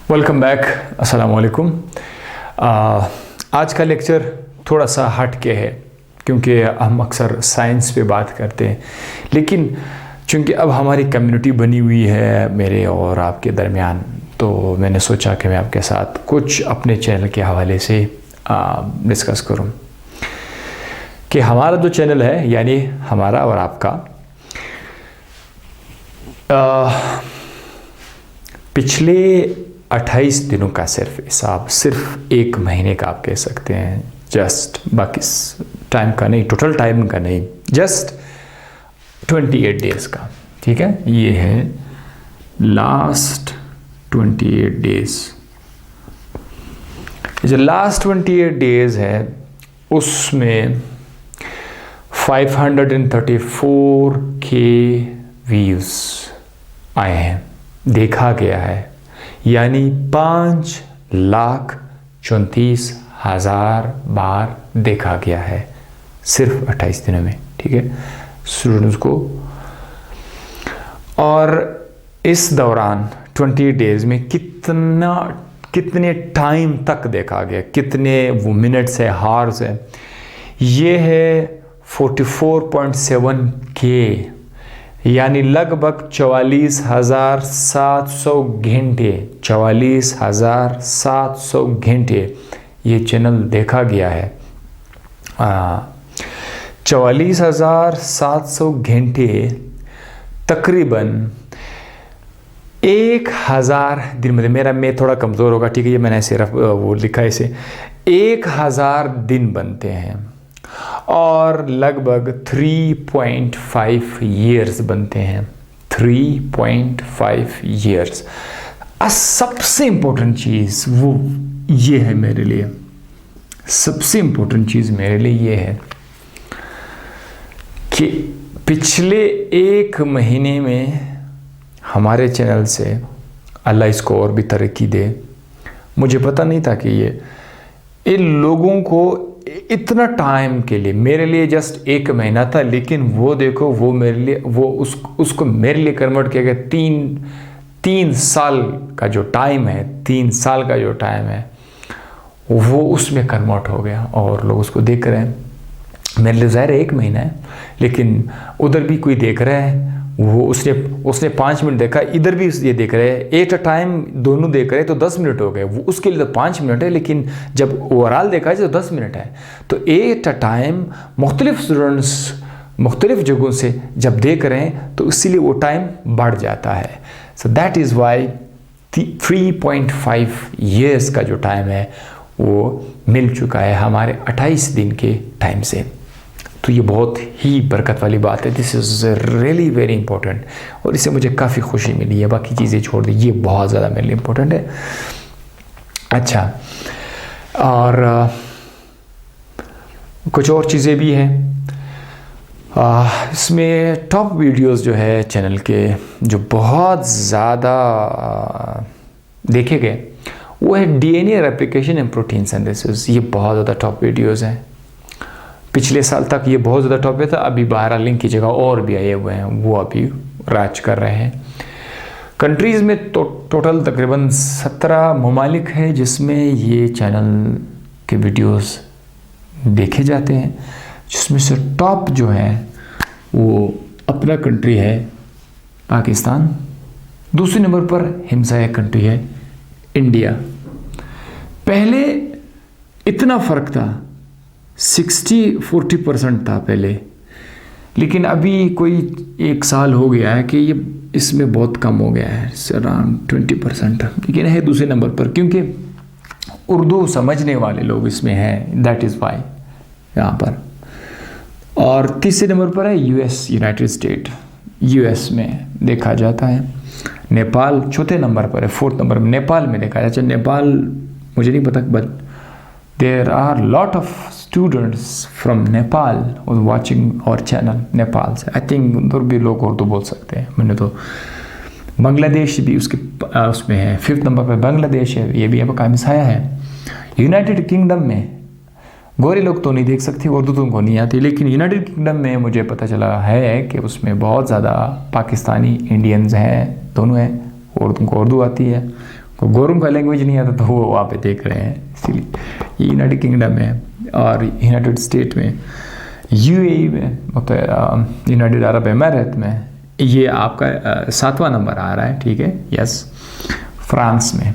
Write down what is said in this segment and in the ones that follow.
Welcome back. अस्सलाम वालेकुम। आज का लेक्चर थोड़ा सा हट के है क्योंकि हम अक्सर साइंस पे बात करते हैं, लेकिन चूँकि अब हमारी कम्युनिटी बनी हुई है मेरे और आपके दरमियान, तो मैंने सोचा कि मैं आपके साथ कुछ अपने चैनल के हवाले से डिस्कस करूं कि हमारा जो चैनल है, यानी हमारा और आपका, पिछले 28 दिनों का सिर्फ हिसाब, सिर्फ एक महीने का आप कह सकते हैं, जस्ट बाकी टाइम का नहीं, टोटल टाइम का नहीं, जस्ट 28 डेज़ का। ठीक है, ये है लास्ट 28 डेज़। जो लास्ट 28 डेज़ है उसमें 534K व्यूज़ आए हैं, देखा गया है, यानी 5,34,000 बार देखा गया है सिर्फ 28 दिनों में। ठीक है, स्टूडेंट्स को। और इस दौरान 28 डेज़ में कितने टाइम तक देखा गया, कितने वो मिनट्स है, हार्स है, ये है 44.7K, यानी लगभग 44,700 घंटे, 44,700 घंटे ये चैनल देखा गया है। 44,700 घंटे तकरीबन 1,000 दिन, मतलब मेरा मैं थोड़ा कमज़ोर होगा, ठीक है, ये मैंने सिर्फ वो लिखा है इसे, 1,000 दिन बनते हैं और लगभग 3.5 ईयर्स बनते हैं, 3.5 ईयर्स। सबसे इम्पोर्टेंट चीज़ वो ये है मेरे लिए, सबसे इम्पोर्टेंट चीज़ मेरे लिए ये है कि पिछले एक महीने में हमारे चैनल से, अल्लाह इसको और भी तरक्की दे, मुझे पता नहीं था कि ये इन लोगों को इतना टाइम के लिए, मेरे लिए जस्ट एक महीना था, लेकिन वो देखो, वो मेरे लिए, वो उसको मेरे लिए कन्वर्ट किया गया। तीन साल का जो टाइम है, 3 साल का जो टाइम है, वो उसमें कन्वर्ट हो गया और लोग उसको देख रहे हैं। मेरे लिए ज़ाहिर है एक महीना है, लेकिन उधर भी कोई देख रहा है, वो उसने 5 मिनट देखा, इधर भी ये देख रहे हैं, एट अ टाइम दोनों देख रहे हैं, तो 10 मिनट हो गए। वो उसके लिए तो 5 मिनट है, लेकिन जब ओवरऑल देखा जाए तो 10 मिनट है। तो एट अ टाइम मुख्तलिफ स्टूडेंट्स मुख्तलिफ जगहों से जब देख रहे हैं, तो इसीलिए वो टाइम बढ़ जाता है। So that is why 3.5 years का जो टाइम है वो मिल चुका है हमारे 28 दिन के टाइम से। तो ये बहुत ही बरकत वाली बात है। This is really very important, और इससे मुझे काफ़ी खुशी मिली है। बाकी चीज़ें छोड़ दी, ये बहुत ज़्यादा मेरे लिए इम्पोर्टेंट है। अच्छा, और कुछ और चीज़ें भी हैं इसमें। टॉप वीडियोस जो है चैनल के, जो बहुत ज़्यादा देखे गए, वो है DNA replication and protein synthesis. ये बहुत ज़्यादा टॉप वीडियोस हैं। पिछले साल तक ये बहुत ज़्यादा टॉप पे था, अभी 12 लिंक की जगह और भी आए हुए हैं, वो अभी राज कर रहे हैं। कंट्रीज़ में टोटल तकरीबन 17 ममालिक है जिसमें ये चैनल के वीडियोस देखे जाते हैं, जिसमें से टॉप जो है वो अपना कंट्री है पाकिस्तान, दूसरे नंबर पर हिमसायक कंट्री है इंडिया। पहले इतना फ़र्क था, 60-40% था पहले, लेकिन अभी कोई 1 साल हो गया है कि ये इसमें बहुत कम हो गया है, अराउंड 20%, लेकिन है दूसरे नंबर पर, क्योंकि उर्दू समझने वाले लोग इसमें हैं, दैट इज़ वाई यहाँ पर। और तीसरे नंबर पर है US, यूनाइटेड स्टेट, US में देखा जाता है। नेपाल चौथे नंबर पर है, 4th नंबर में नेपाल में देखा जाता है। नेपाल मुझे नहीं पता, but there are lot of students from Nepal watching our channel, Nepal से। आई थिंक उधर भी लोग उर्दू बोल सकते हैं। मैंने तो बांग्लादेश भी उसमें है, 5th नंबर पर बांग्लादेश है, ये भी अब का मिसाया है। यूनाइटेड किंगडम में गोरे लोग तो नहीं देख सकते, उर्दू तो उनको नहीं आती, लेकिन यूनाइटेड किंगडम में मुझे पता चला है कि उसमें बहुत ज़्यादा पाकिस्तानी इंडियंस हैं, दोनों हैं, और उनको उर्दू आती है, को गोरों का लैंग्वेज नहीं आता तो वो वहाँ पे देख रहे हैं। इसीलिए ये यूनाइटेड किंगडम में और यूनाइटेड स्टेट में, यूएई में, मतलब यूनाइटेड अरब अमीरात में ये आपका 7वां नंबर आ रहा है, ठीक है, यस। फ्रांस में।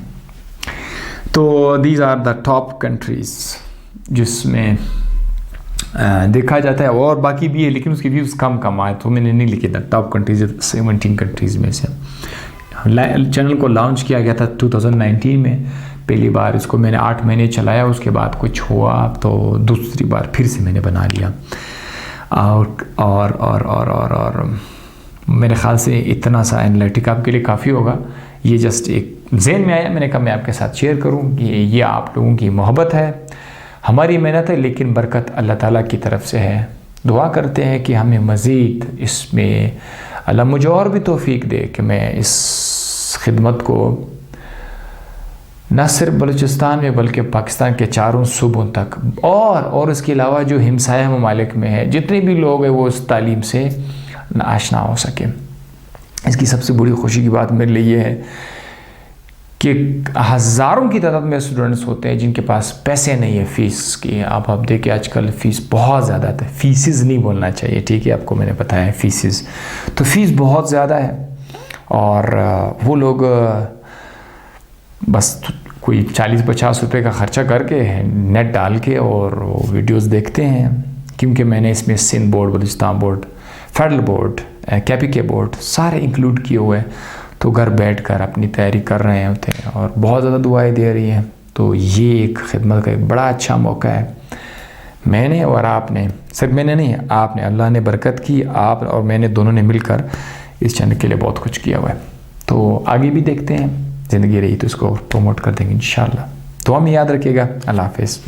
तो these are the top countries जिसमें देखा जाता है, और बाकी भी है लेकिन उसके व्यूज़ कम आए तो मैंने नहीं लिखे था। टॉप कंट्रीज 17 कंट्रीज़ में से चैनल को लॉन्च किया गया था 2019 में। पहली बार इसको मैंने 8 महीने चलाया, उसके बाद कुछ हुआ तो दूसरी बार फिर से मैंने बना लिया। और मेरे ख्याल से इतना सा एनालिटिक आपके लिए काफ़ी होगा। ये जस्ट एक ज़हन में आया, मैंने कहा मैं आपके साथ शेयर करूं कि ये आप लोगों की मोहब्बत है, हमारी मेहनत है, लेकिन बरकत अल्लाह ताला की तरफ से है। दुआ करते हैं कि हमें मज़ीद इसमें अल्लाह मुझे और भी तौफीक दे कि मैं इस खिदमत को न सिर्फ बलूचिस्तान में बल्कि पाकिस्तान के चारों सूबों तक और इसके अलावा जो हमसाया ममालिक में है जितने भी लोग हैं वो इस तालीम से आशना हो सके। इसकी सबसे बड़ी खुशी की बात मेरे लिए ये है कि हज़ारों की तादाद में स्टूडेंट्स होते हैं जिनके पास पैसे नहीं है फ़ीस की। आप देखिए आजकल फ़ीस बहुत ज़्यादा है, फ़ीसिस नहीं बोलना चाहिए, ठीक है, आपको मैंने बताया फ़ीसिस, तो फ़ीस बहुत ज़्यादा है। और वो लोग बस कोई 40-50 रुपए का ख़र्चा करके नेट डाल के और वो वीडियोस देखते हैं। क्योंकि मैंने इसमें Sindh board, Balochistan board, federal board, KPK board सारे इंक्लूड किए हुए हैं, तो घर बैठकर अपनी तैयारी कर रहे होते हैं और बहुत ज़्यादा दुआएं दे रही हैं। तो ये एक खिदमत का एक बड़ा अच्छा मौका है। मैंने और आपने, सिर्फ मैंने नहीं, आपने, अल्लाह ने बरकत की, आप और मैंने दोनों ने मिलकर इस चैनल के लिए बहुत कुछ किया हुआ है। तो आगे भी देखते हैं, ज़िंदगी रही तो इसको प्रमोट कर देंगे इंशाल्लाह। तो हम याद रखिएगा। अल्लाह हाफ़िज़।